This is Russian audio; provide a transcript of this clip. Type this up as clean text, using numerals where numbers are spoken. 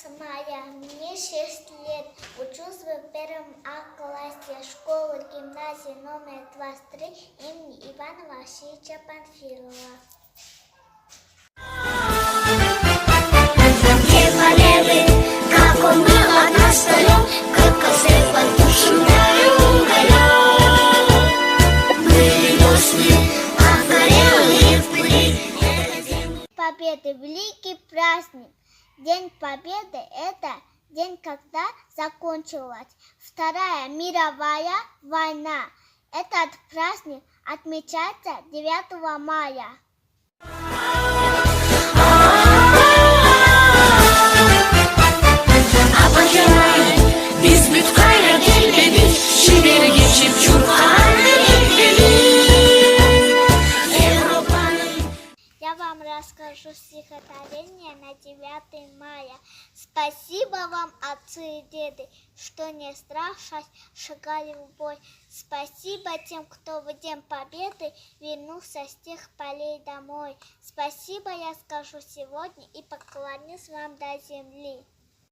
мая, мне 6 лет. Учусь в первом А-классе школы гимназии номер 23 имени Ивана Васильевича Панфилова. Как он был односторонен, как костыль под душем дарил уголек. Были весны, а горелые в пыли. Победы — великий праздник. День Победы — это день, когда закончилась Вторая мировая война. Этот праздник отмечается 9 мая. Я вам расскажу стихотворение на 9 мая. Спасибо вам, отцы и деды, что не страшась шагали в бой. Спасибо тем, кто в День Победы вернулся с тех полей домой. Спасибо я скажу сегодня и поклонюсь вам до земли.